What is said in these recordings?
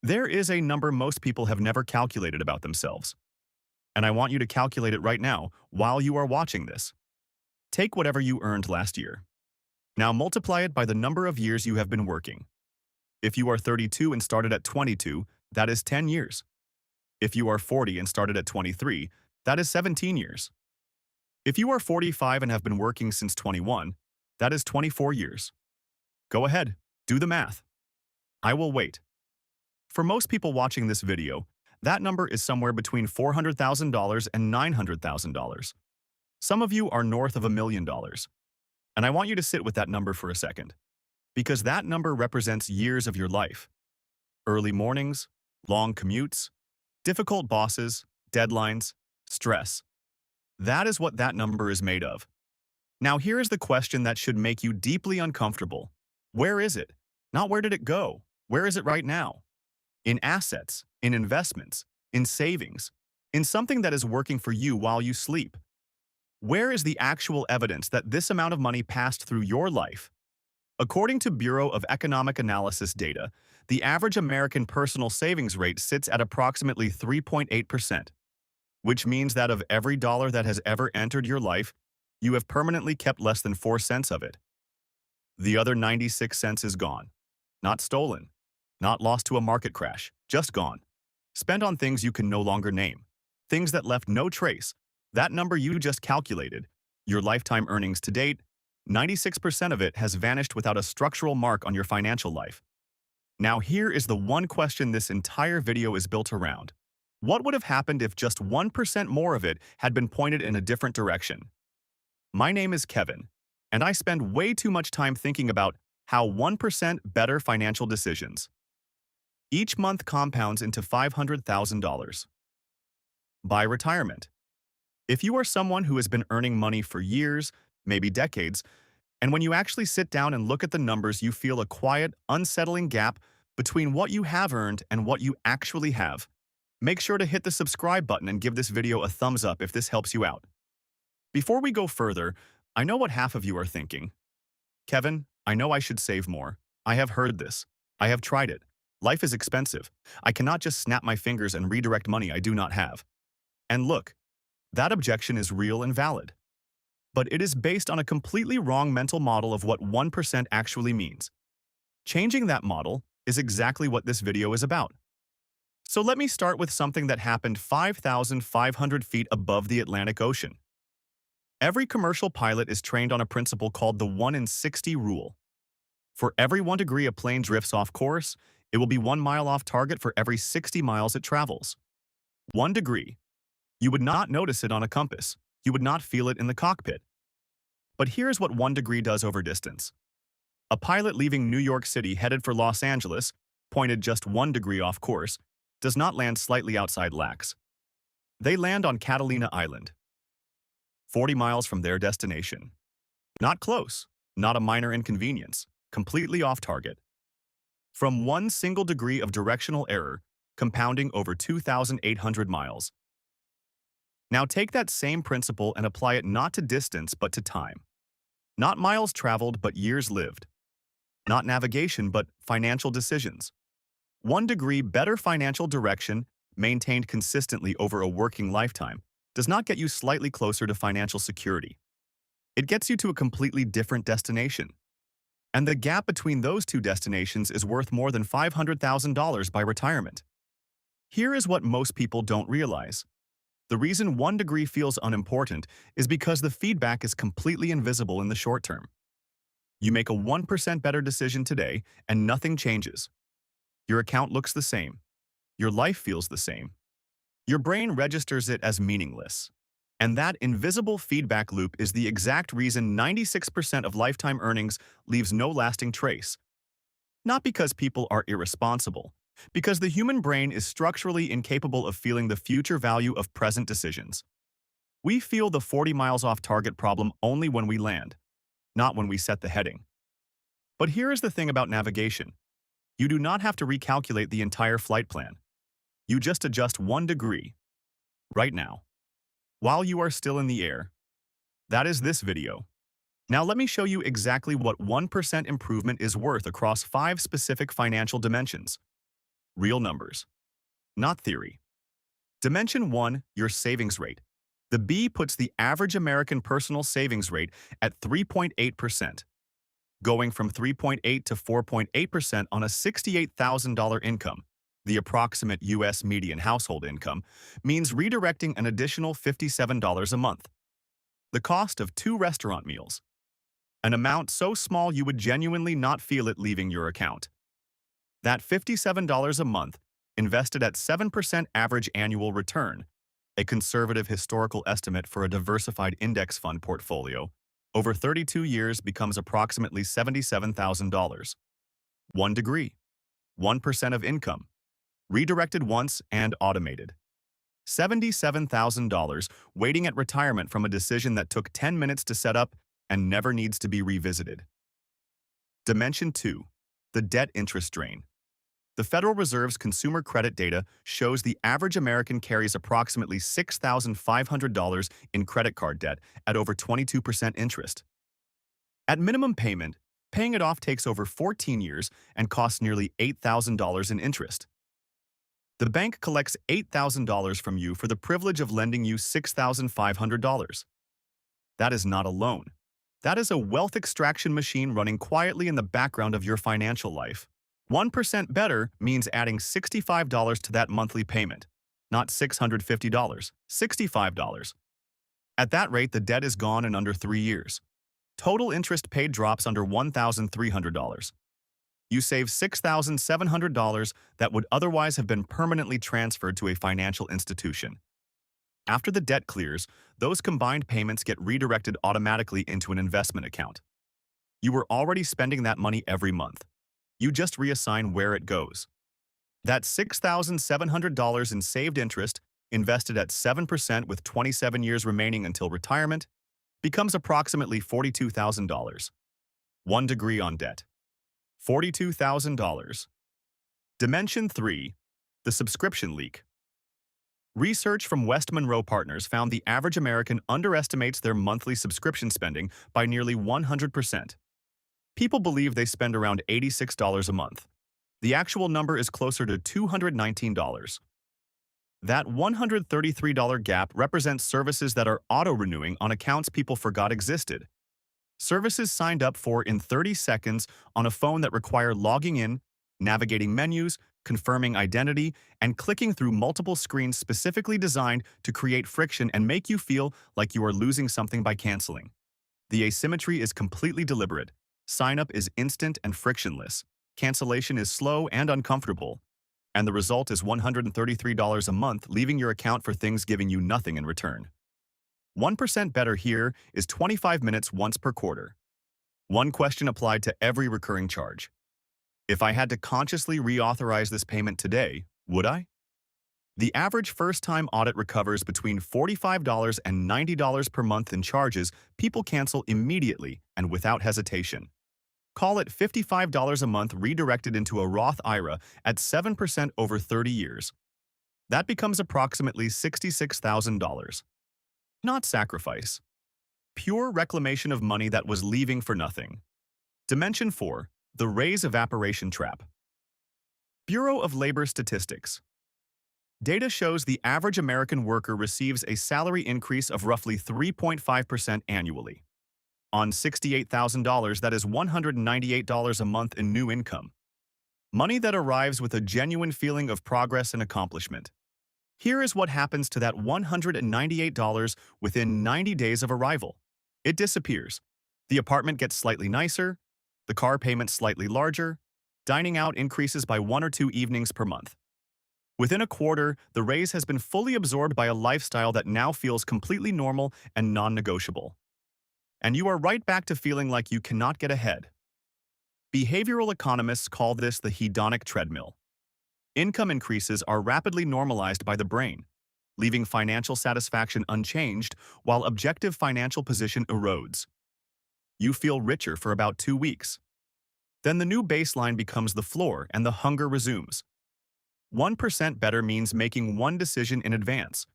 There is a number most people have never calculated about themselves, and I want you to calculate it right now while you are watching this. Take whatever you earned last year. Now multiply it by the number of years you have been working. If you are 32 and started at 22, that is 10 years. If you are 40 and started at 23, that is 17 years. If you are 45 and have been working since 21, that is 24 years. Go ahead, do the math. I will wait. For most people watching this video, that number is somewhere between $400,000 and $900,000. Some of you are north of $1 million. And I want you to sit with that number for a second, because that number represents years of your life. Early mornings, long commutes, difficult bosses, deadlines, stress. That is what that number is made of. Now here is the question that should make you deeply uncomfortable. Where is it? Not where did it go? Where is it right now? In assets, in investments, in savings, in something that is working for you while you sleep. Where is the actual evidence that this amount of money passed through your life? According to Bureau of Economic Analysis data, the average American personal savings rate sits at approximately 3.8%, which means that of every dollar that has ever entered your life, you have permanently kept less than 4 cents of it. The other 96 cents is gone. Not stolen. Not lost to a market crash. Just gone. Spent on things you can no longer name. Things that left no trace. That number you just calculated, your lifetime earnings to date, 96% of it has vanished without a structural mark on your financial life. Now here is the one question this entire video is built around. What would have happened if just 1% more of it had been pointed in a different direction? My name is Kevin, and I spend way too much time thinking about how 1% better financial decisions. Each month compounds into $500,000. By retirement. If you are someone who has been earning money for years, maybe decades, and when you actually sit down and look at the numbers, you feel a quiet, unsettling gap between what you have earned and what you actually have, make sure to hit the subscribe button and give this video a thumbs up if this helps you out. Before we go further, I know what half of you are thinking. Kevin, I know I should save more. I have heard this. I have tried it. Life is expensive. I cannot just snap my fingers and redirect money I do not have. And look, that objection is real and valid. But it is based on a completely wrong mental model of what 1% actually means. Changing that model is exactly what this video is about. So let me start with something that happened 5,500 feet above the Atlantic Ocean. Every commercial pilot is trained on a principle called the 1 in 60 rule. For every 1 degree a plane drifts off course, it will be 1 mile off target for every 60 miles it travels. 1 degree. You would not notice it on a compass. You would not feel it in the cockpit. But here's what 1 degree does over distance. A pilot leaving New York City headed for Los Angeles, pointed just 1 degree off course, does not land slightly outside LAX. They land on Catalina Island, 40 miles from their destination. Not close, not a minor inconvenience, completely off target. From 1 single degree of directional error, compounding over 2,800 miles. Now take that same principle and apply it not to distance but to time. Not miles traveled but years lived. Not navigation but financial decisions. 1 degree better financial direction, maintained consistently over a working lifetime, does not get you slightly closer to financial security. It gets you to a completely different destination. And the gap between those two destinations is worth more than $500,000 by retirement. Here is what most people don't realize. The reason 1 degree feels unimportant is because the feedback is completely invisible in the short term. You make a 1% better decision today and nothing changes. Your account looks the same. Your life feels the same. Your brain registers it as meaningless. And that invisible feedback loop is the exact reason 96% of lifetime earnings leaves no lasting trace. Not because people are irresponsible, because the human brain is structurally incapable of feeling the future value of present decisions. We feel the 40 miles off target problem only when we land, not when we set the heading. But here is the thing about navigation. You do not have to recalculate the entire flight plan. You just adjust 1 degree, right now, while you are still in the air. That is this video. Now let me show you exactly what 1% improvement is worth across 5 specific financial dimensions. Real numbers, not theory. Dimension 1, your savings rate. The B puts the average American personal savings rate at 3.8%, going from 3.8 to 4.8% on a $68,000 income. The approximate U.S. median household income means redirecting an additional $57 a month. The cost of 2 restaurant meals, an amount so small you would genuinely not feel it leaving your account. That $57 a month, invested at 7% average annual return, a conservative historical estimate for a diversified index fund portfolio, over 32 years becomes approximately $77,000. 1 degree, 1% of income, redirected once and automated. $77,000 waiting at retirement from a decision that took 10 minutes to set up and never needs to be revisited. Dimension 2, the debt interest drain. The Federal Reserve's consumer credit data shows the average American carries approximately $6,500 in credit card debt at over 22% interest. At minimum payment, paying it off takes over 14 years and costs nearly $8,000 in interest. The bank collects $8,000 from you for the privilege of lending you $6,500. That is not a loan. That is a wealth extraction machine running quietly in the background of your financial life. 1% better means adding $65 to that monthly payment, not $650, $65. At that rate, the debt is gone in under 3 years. Total interest paid drops under $1,300. You save $6,700 that would otherwise have been permanently transferred to a financial institution. After the debt clears, those combined payments get redirected automatically into an investment account. You were already spending that money every month. You just reassign where it goes. That $6,700 in saved interest, invested at 7% with 27 years remaining until retirement, becomes approximately $42,000. 1 degree on debt. $42,000. Dimension 3, the subscription leak. Research from West Monroe Partners found the average American underestimates their monthly subscription spending by nearly 100%. People believe they spend around $86 a month. The actual number is closer to $219. That $133 gap represents services that are auto-renewing on accounts people forgot existed. Services signed up for in 30 seconds on a phone that require logging in, navigating menus, confirming identity, and clicking through multiple screens specifically designed to create friction and make you feel like you are losing something by canceling. The asymmetry is completely deliberate. Sign-up is instant and frictionless. Cancellation is slow and uncomfortable. And the result is $133 a month, leaving your account for things giving you nothing in return. 1% better here is 25 minutes once per quarter. One question applied to every recurring charge. If I had to consciously reauthorize this payment today, would I? The average first-time audit recovers between $45 and $90 per month in charges people cancel immediately and without hesitation. Call it $55 a month redirected into a Roth IRA at 7% over 30 years. That becomes approximately $66,000. Not sacrifice. Pure reclamation of money that was leaving for nothing. Dimension 4, the raise evaporation trap. Bureau of Labor Statistics. Data shows the average American worker receives a salary increase of roughly 3.5% annually. On $68,000, that is $198 a month in new income. Money that arrives with a genuine feeling of progress and accomplishment. Here is what happens to that $198 within 90 days of arrival. It disappears. The apartment gets slightly nicer, the car payment slightly larger, dining out increases by 1 or 2 evenings per month. Within a quarter, the raise has been fully absorbed by a lifestyle that now feels completely normal and non-negotiable. And you are right back to feeling like you cannot get ahead. Behavioral economists call this the hedonic treadmill. Income increases are rapidly normalized by the brain, leaving financial satisfaction unchanged while objective financial position erodes. You feel richer for about 2 weeks. Then the new baseline becomes the floor and the hunger resumes. 1% better means making one decision in advance,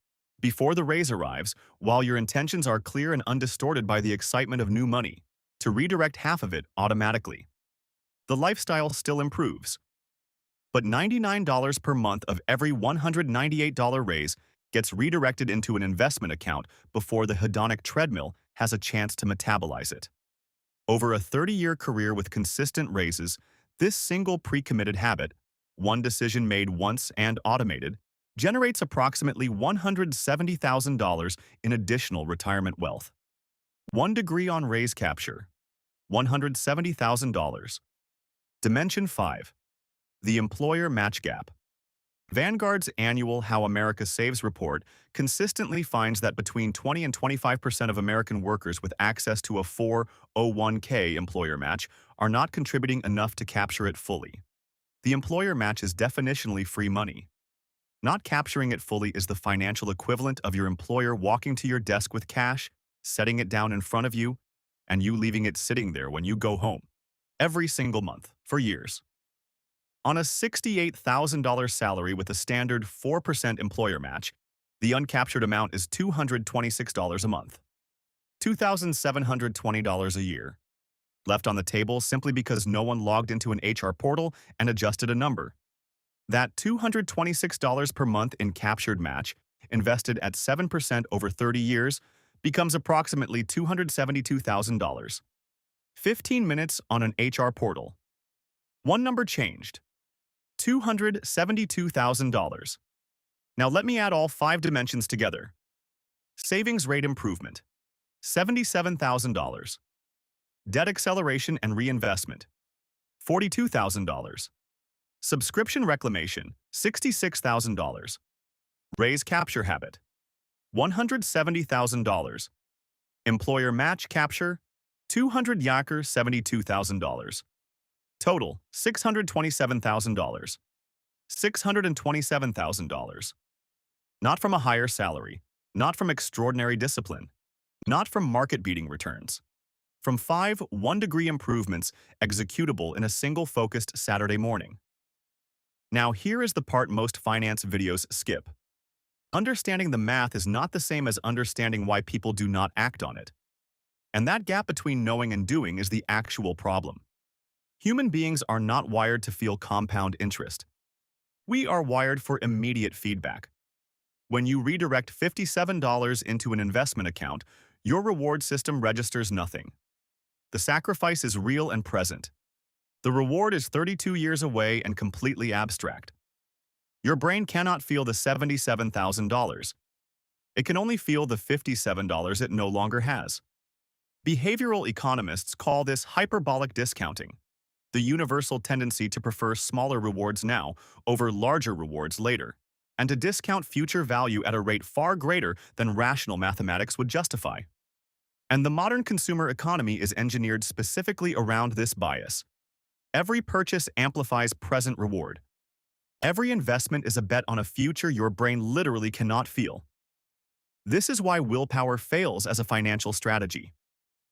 before the raise arrives, while your intentions are clear and undistorted by the excitement of new money, to redirect half of it automatically. The lifestyle still improves. But $99 per month of every $198 raise gets redirected into an investment account before the hedonic treadmill has a chance to metabolize it. Over a 30-year career with consistent raises, this single pre-committed habit, one decision made once and automated, generates approximately $170,000 in additional retirement wealth. 1 degree on raise capture, $170,000. Dimension 5. The employer match gap. Vanguard's annual How America Saves report consistently finds that between 20 and 25% of American workers with access to a 401k employer match are not contributing enough to capture it fully. The employer match is definitionally free money. Not capturing it fully is the financial equivalent of your employer walking to your desk with cash, setting it down in front of you, and you leaving it sitting there when you go home. Every single month, for years. On a $68,000 salary with a standard 4% employer match, the uncaptured amount is $226 a month. $2,720 a year. Left on the table simply because no one logged into an HR portal and adjusted a number. That $226 per month in captured match, invested at 7% over 30 years, becomes approximately $272,000. 15 minutes on an HR portal. One number changed. $272,000. Now let me add all 5 dimensions together. Savings rate improvement, $77,000. Debt acceleration and reinvestment, $42,000. Subscription reclamation, $66,000. Raise capture habit, $170,000. Employer match capture, $272,000. Total, $627,000. $627,000. Not from a higher salary, not from extraordinary discipline, not from market-beating returns. From 5 1-degree improvements executable in a single focused Saturday morning. Now here is the part most finance videos skip. Understanding the math is not the same as understanding why people do not act on it. And that gap between knowing and doing is the actual problem. Human beings are not wired to feel compound interest. We are wired for immediate feedback. When you redirect $57 into an investment account, your reward system registers nothing. The sacrifice is real and present. The reward is 32 years away and completely abstract. Your brain cannot feel the $77,000. It can only feel the $57 it no longer has. Behavioral economists call this hyperbolic discounting, the universal tendency to prefer smaller rewards now over larger rewards later, and to discount future value at a rate far greater than rational mathematics would justify. And the modern consumer economy is engineered specifically around this bias. Every purchase amplifies present reward. Every investment is a bet on a future your brain literally cannot feel. This is why willpower fails as a financial strategy.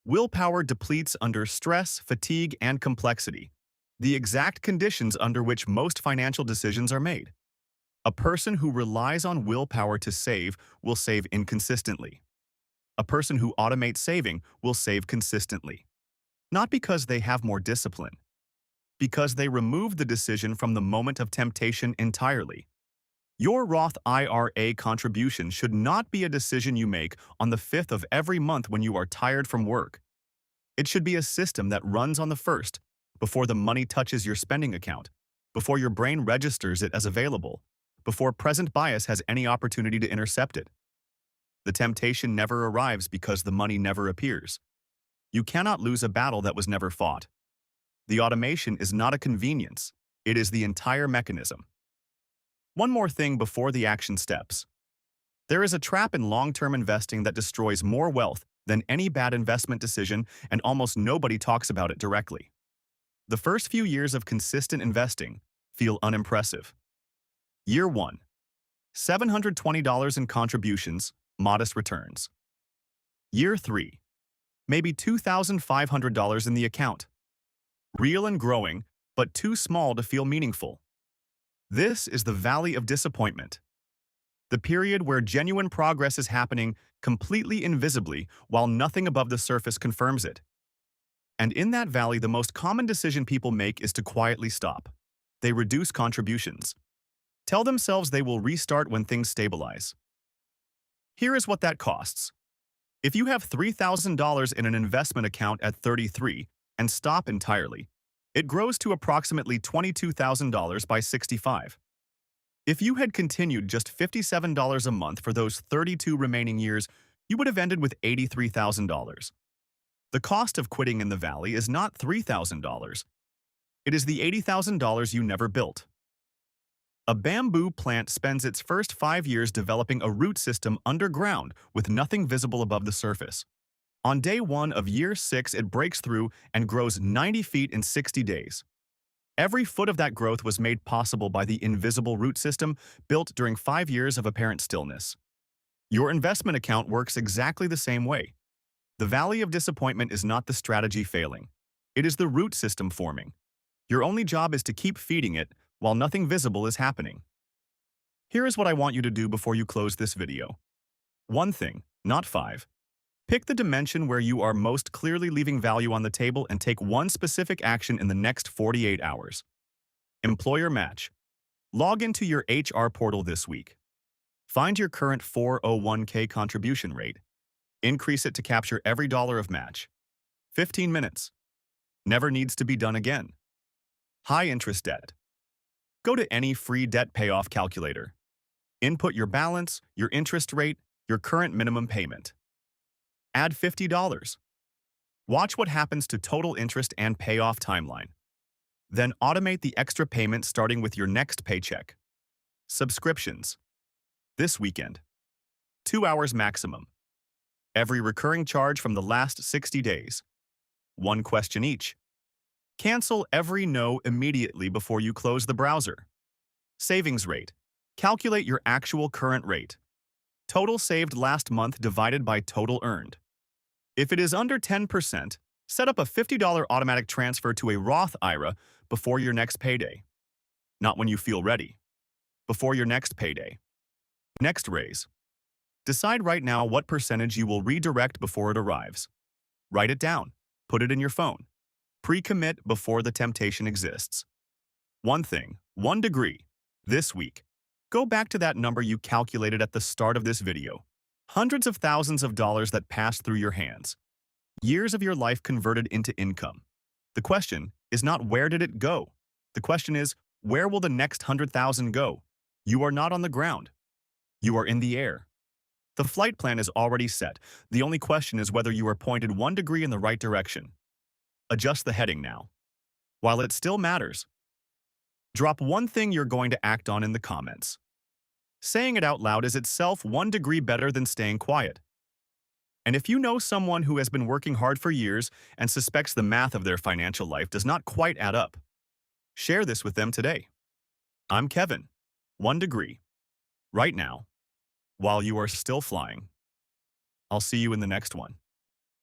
Willpower depletes under stress, fatigue, and complexity, the exact conditions under which most financial decisions are made. A person who relies on willpower to save will save inconsistently. A person who automates saving will save consistently. Not because they have more discipline, because they remove the decision from the moment of temptation entirely. Your Roth IRA contribution should not be a decision you make on the 5th of every month when you are tired from work. It should be a system that runs on the 1st, before the money touches your spending account, before your brain registers it as available, before present bias has any opportunity to intercept it. The temptation never arrives because the money never appears. You cannot lose a battle that was never fought. The automation is not a convenience, it is the entire mechanism. One more thing before the action steps. There is a trap in long-term investing that destroys more wealth than any bad investment decision, and almost nobody talks about it directly. The first few years of consistent investing feel unimpressive. Year 1. $720 in contributions, modest returns. Year 3. Maybe $2,500 in the account. Real and growing, but too small to feel meaningful. This is the valley of disappointment. The period where genuine progress is happening completely invisibly while nothing above the surface confirms it. And in that valley, the most common decision people make is to quietly stop. They reduce contributions. Tell themselves they will restart when things stabilize. Here is what that costs. If you have $3,000 in an investment account at 33 and stop entirely, it grows to approximately $22,000 by 65. If you had continued just $57 a month for those 32 remaining years, you would have ended with $83,000. The cost of quitting in the valley is not $3,000. It is the $80,000 you never built. A bamboo plant spends its first 5 years developing a root system underground with nothing visible above the surface. On day 1 of year 6, it breaks through and grows 90 feet in 60 days. Every foot of that growth was made possible by the invisible root system built during 5 years of apparent stillness. Your investment account works exactly the same way. The valley of disappointment is not the strategy failing. It is the root system forming. Your only job is to keep feeding it while nothing visible is happening. Here is what I want you to do before you close this video. One thing, not 5. Pick the dimension where you are most clearly leaving value on the table and take one specific action in the next 48 hours. Employer match. Log into your HR portal this week. Find your current 401k contribution rate. Increase it to capture every dollar of match. 15 minutes. Never needs to be done again. High interest debt. Go to any free debt payoff calculator. Input your balance, your interest rate, your current minimum payment. Add $50. Watch what happens to total interest and payoff timeline. Then automate the extra payment starting with your next paycheck. Subscriptions. This weekend. 2 hours maximum. Every recurring charge from the last 60 days. 1 question each. Cancel every no immediately before you close the browser. Savings rate. Calculate your actual current rate. Total saved last month divided by total earned. If it is under 10%, set up a $50 automatic transfer to a Roth IRA before your next payday. Not when you feel ready. Before your next payday. Next raise. Decide right now what percentage you will redirect before it arrives. Write it down. Put it in your phone. Pre-commit before the temptation exists. One thing, 1 degree. This week. Go back to that number you calculated at the start of this video. Hundreds of thousands of dollars that passed through your hands. Years of your life converted into income. The question is not where did it go? The question is, where will the next 100,000 go? You are not on the ground. You are in the air. The flight plan is already set. The only question is whether you are pointed 1 degree in the right direction. Adjust the heading now. While it still matters, drop one thing you're going to act on in the comments. Saying it out loud is itself 1 degree better than staying quiet. And if you know someone who has been working hard for years and suspects the math of their financial life does not quite add up, share this with them today. I'm Kevin. 1 degree. Right now, while you are still flying. I'll see you in the next one.